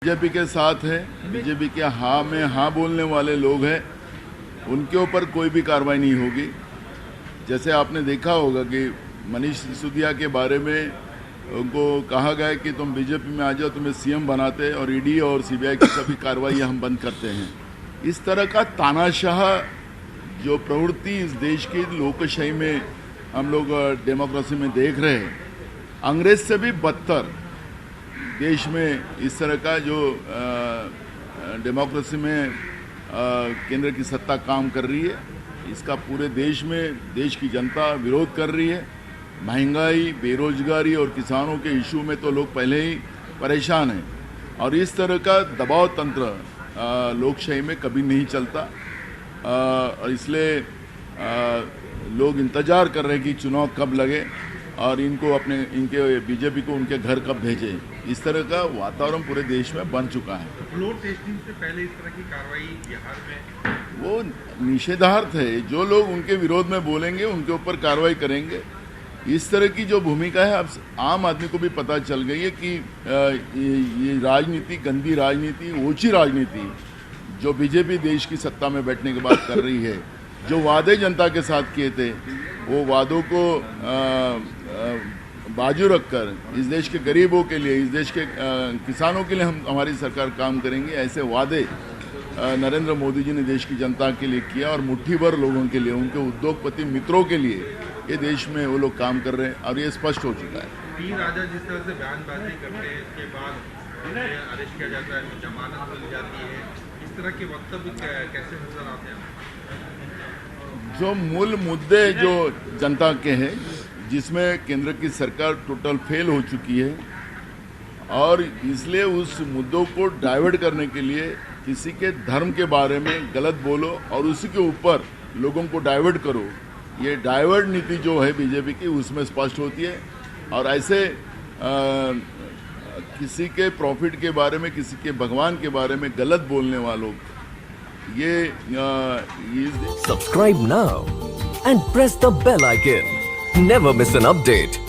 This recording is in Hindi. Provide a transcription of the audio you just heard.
बीजेपी के साथ है, बीजेपी के हाँ में हाँ बोलने वाले लोग हैं, उनके ऊपर कोई भी कार्रवाई नहीं होगी। जैसे आपने देखा होगा कि मनीष सिसोदिया के बारे में उनको कहा गया कि तुम बीजेपी में आ जाओ, तुम्हें सीएम बनाते और ईडी और सीबीआई की सभी कार्रवाई हम बंद करते हैं। इस तरह का तानाशाह जो प्रवृत्ति इस देश की लोकशाही में हम लोग डेमोक्रेसी में देख रहे हैं, अंग्रेज से भी बदतर देश में इस तरह का जो डेमोक्रेसी में केंद्र की सत्ता काम कर रही है, इसका पूरे देश में देश की जनता विरोध कर रही है। महंगाई, बेरोजगारी और किसानों के इशू में तो लोग पहले ही परेशान हैं और इस तरह का दबाव तंत्र लोकशाही में कभी नहीं चलता और इसलिए लोग इंतज़ार कर रहे हैं कि चुनाव कब लगे और इनके बीजेपी को उनके घर कब भेजें। इस तरह का वातावरण पूरे देश में बन चुका है। फ्लोर टेस्टिंग से पहले इस तरह की कार्रवाई बिहार में वो निषेधार्थ है। जो लोग उनके विरोध में बोलेंगे उनके ऊपर कार्रवाई करेंगे। इस तरह की जो भूमिका है अब आम आदमी को भी पता चल गई है कि ये राजनीति, गंदी राजनीति, ओछी राजनीति जो बीजेपी देश की सत्ता में बैठने के बाद कर रही है, जो वादे जनता के साथ किए थे, वो वादों को बाजू रखकर इस देश के गरीबों के लिए, इस देश के किसानों के लिए हमारी सरकार काम करेंगी, ऐसे वादे नरेंद्र मोदी जी ने देश की जनता के लिए किया और मुट्ठी भर लोगों के लिए, उनके उद्योगपति मित्रों के लिए ये देश में वो लोग काम कर रहे हैं और ये स्पष्ट हो चुका है। टी राजा जिस तरह से बयानबाजी करते हैं, इसके बाद उन्हें अरेस्ट किया जाता है, जमानत मिल जाती है, इस तरह के वक्तव्य कैसे नजर आते हैं? जो मूल मुद्दे जो जनता के हैं, जिसमें केंद्र की सरकार टोटल फेल हो चुकी है और इसलिए उस मुद्दों को डाइवर्ट करने के लिए किसी के धर्म के बारे में गलत बोलो और उसी के ऊपर लोगों को डाइवर्ट करो, ये डाइवर्ट नीति जो है बीजेपी की, उसमें स्पष्ट होती है। और ऐसे किसी के प्रॉफिट के बारे में, किसी के भगवान के बारे में गलत बोलने वालों ये Subscribe now and press the bell icon. Never miss an update.